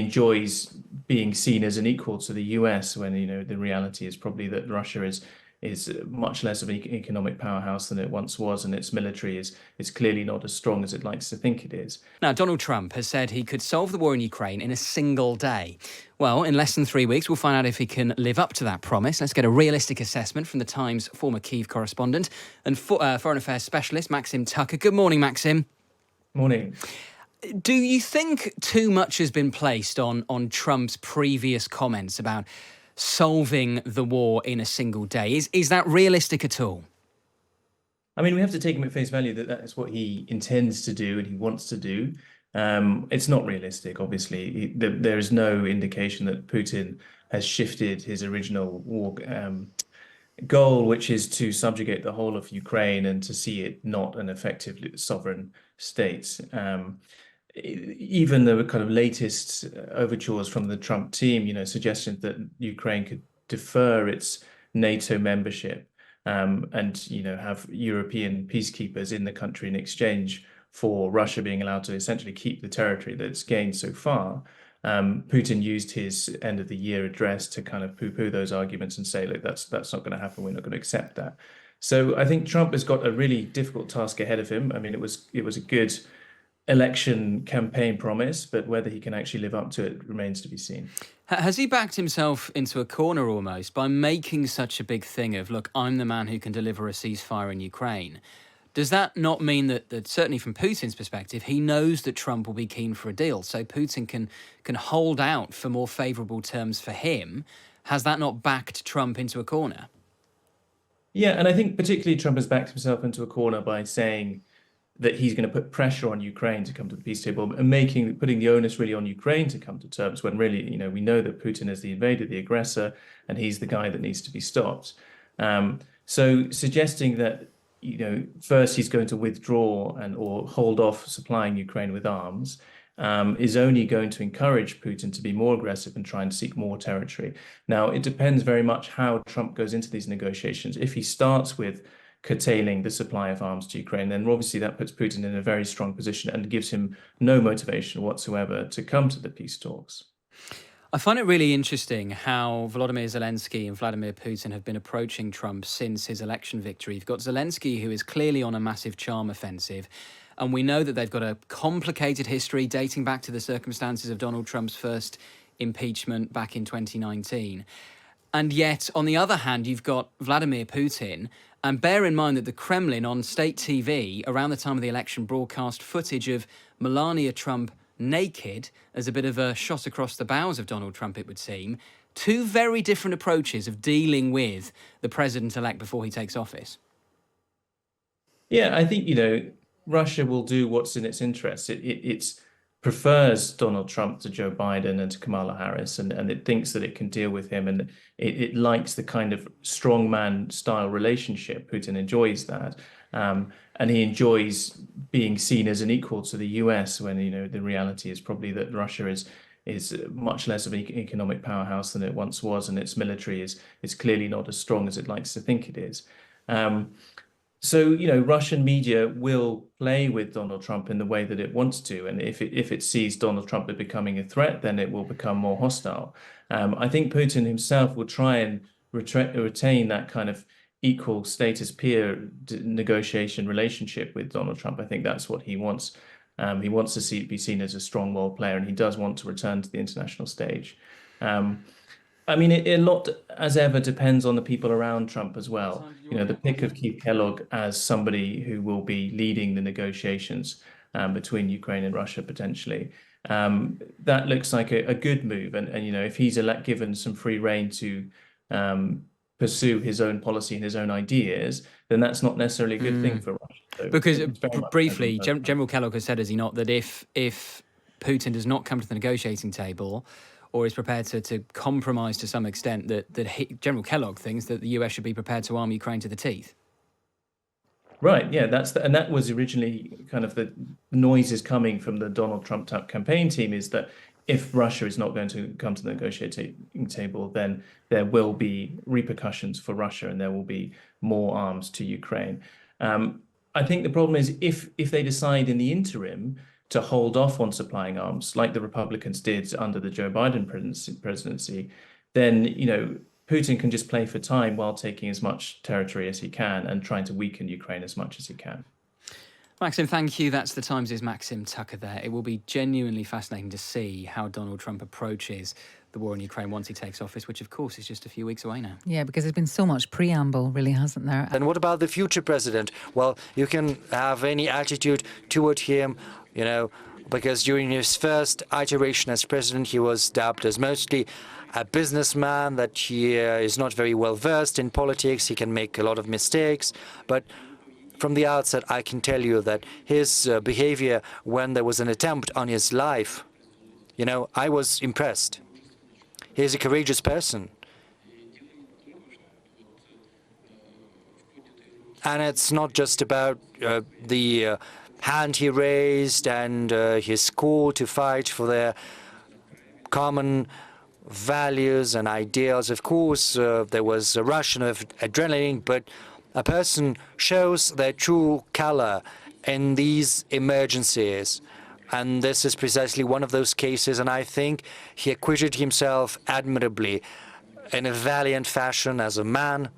enjoys being seen as an equal to the US when, the reality is probably that Russia is much less of an economic powerhouse than it once was, and its military is clearly not as strong as it likes to think it is. Now, Donald Trump has said he could solve the war in Ukraine in a single day. Well, in less than 3 weeks, we'll find out if he can live up to that promise. Let's get a realistic assessment from the Times former Kyiv correspondent and foreign affairs specialist, Maxim Tucker. Good morning, Maxim. Morning. Do you think too much has been placed on Trump's previous comments about solving the war in a single day? Is that realistic at all? I mean, we have to take him at face value that is what he intends to do and he wants to do. It's not realistic, obviously. There is no indication that Putin has shifted his original war goal, which is to subjugate the whole of Ukraine and to see it not an effective sovereign state. Even the kind of latest overtures from the Trump team, suggestions that Ukraine could defer its NATO membership and, have European peacekeepers in the country in exchange for Russia being allowed to essentially keep the territory that it's gained so far. Putin used his end of the year address to kind of poo-poo those arguments and say, look, that's not going to happen. We're not going to accept that. So I think Trump has got a really difficult task ahead of him. I mean, it was a good election campaign promise, but whether he can actually live up to it remains to be seen. Has he backed himself into a corner almost by making such a big thing of, look, I'm the man who can deliver a ceasefire in Ukraine? Does that not mean that certainly from Putin's perspective, he knows that Trump will be keen for a deal, so Putin can hold out for more favourable terms for him? Has that not backed Trump into a corner? Yeah, and I think particularly Trump has backed himself into a corner by saying that he's going to put pressure on Ukraine to come to the peace table and putting the onus really on Ukraine to come to terms when really, we know that Putin is the invader, the aggressor, and he's the guy that needs to be stopped. So suggesting that, first he's going to withdraw or hold off supplying Ukraine with arms is only going to encourage Putin to be more aggressive and try and seek more territory. Now, it depends very much how Trump goes into these negotiations. If he starts with curtailing the supply of arms to Ukraine, then obviously that puts Putin in a very strong position and gives him no motivation whatsoever to come to the peace talks. I find it really interesting how Volodymyr Zelensky and Vladimir Putin have been approaching Trump since his election victory. You've got Zelensky, who is clearly on a massive charm offensive, and we know that they've got a complicated history dating back to the circumstances of Donald Trump's first impeachment back in 2019. And yet, on the other hand, you've got Vladimir Putin. And bear in mind that the Kremlin on state TV around the time of the election broadcast footage of Melania Trump naked as a bit of a shot across the bows of Donald Trump, it would seem. Two very different approaches of dealing with the president-elect before he takes office. Yeah, I think, Russia will do what's in its interest. It prefers Donald Trump to Joe Biden and to Kamala Harris, and it thinks that it can deal with him, and it likes the kind of strongman style relationship. Putin enjoys that, and he enjoys being seen as an equal to the US when, the reality is probably that Russia is much less of an economic powerhouse than it once was, and its military is clearly not as strong as it likes to think it is. So, Russian media will play with Donald Trump in the way that it wants to. And if it sees Donald Trump as becoming a threat, then it will become more hostile. I think Putin himself will try and retain that kind of equal status peer negotiation relationship with Donald Trump. I think that's what he wants. He wants to be seen as a strong world player, and he does want to return to the international stage. I mean, a lot, as ever, depends on the people around Trump as well. The pick of Keith Kellogg as somebody who will be leading the negotiations between Ukraine and Russia potentially. That looks like a good move. And if he's given some free rein to pursue his own policy and his own ideas, then that's not necessarily a good thing for Russia. So because briefly, General Kellogg has said, has he not, that if Putin does not come to the negotiating table, or is prepared to compromise to some extent, that General Kellogg thinks that the US should be prepared to arm Ukraine to the teeth. Right, yeah, and that was originally kind of the noises coming from the Donald Trump campaign team, is that if Russia is not going to come to the negotiating table, then there will be repercussions for Russia and there will be more arms to Ukraine. I think the problem is if they decide in the interim to hold off on supplying arms, like the Republicans did under the Joe Biden presidency, then, Putin can just play for time while taking as much territory as he can and trying to weaken Ukraine as much as he can. Maxim, thank you. That's the Times' Maxim Tucker there. It will be genuinely fascinating to see how Donald Trump approaches the war in Ukraine once he takes office, which of course is just a few weeks away now. Yeah, because there's been so much preamble, really, hasn't there? And what about the future president? Well, you can have any attitude toward him, because during his first iteration as president, he was dubbed as mostly a businessman, that he is not very well versed in politics. He can make a lot of mistakes. But from the outset, I can tell you that his behavior when there was an attempt on his life, I was impressed. He's a courageous person. And it's not just about the hand he raised and his call to fight for their common values and ideals. Of course, there was a rush of adrenaline, but a person shows their true color in these emergencies. And this is precisely one of those cases, and I think he acquitted himself admirably in a valiant fashion as a man.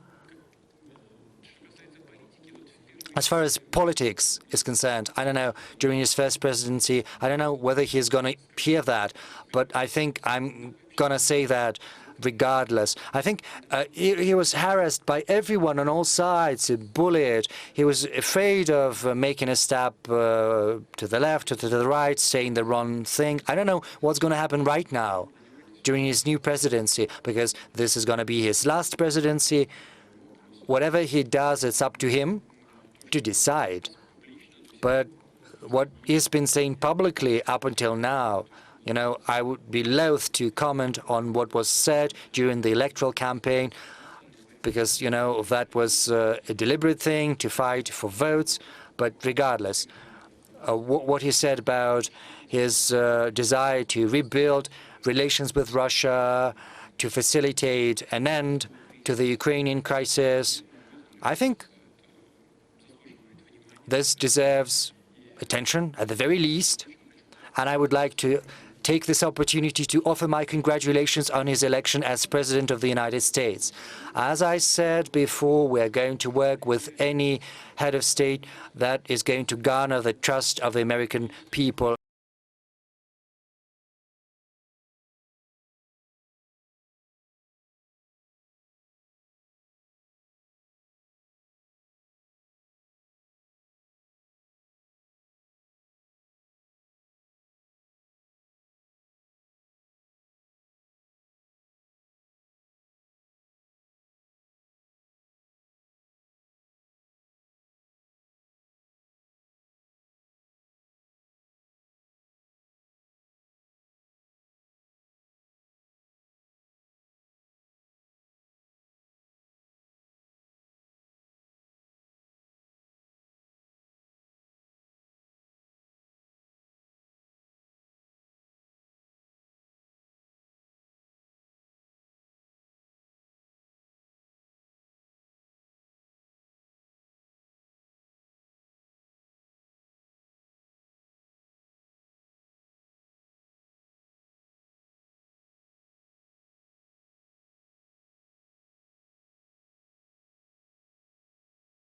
As far as politics is concerned, I don't know, during his first presidency, I don't know whether he's going to hear that, but I think I'm going to say that regardless. I think he was harassed by everyone on all sides, bullied. He was afraid of making a step to the left or to the right, saying the wrong thing. I don't know what's going to happen right now during his new presidency, because this is going to be his last presidency. Whatever he does, it's up to him to decide. But what he's been saying publicly up until now, I would be loath to comment on what was said during the electoral campaign, because, that was a deliberate thing to fight for votes. But regardless, what he said about his desire to rebuild relations with Russia, to facilitate an end to the Ukrainian crisis, I think this deserves attention at the very least. And I would like to take this opportunity to offer my congratulations on his election as President of the United States. As I said before, we're going to work with any head of state that is going to garner the trust of the American people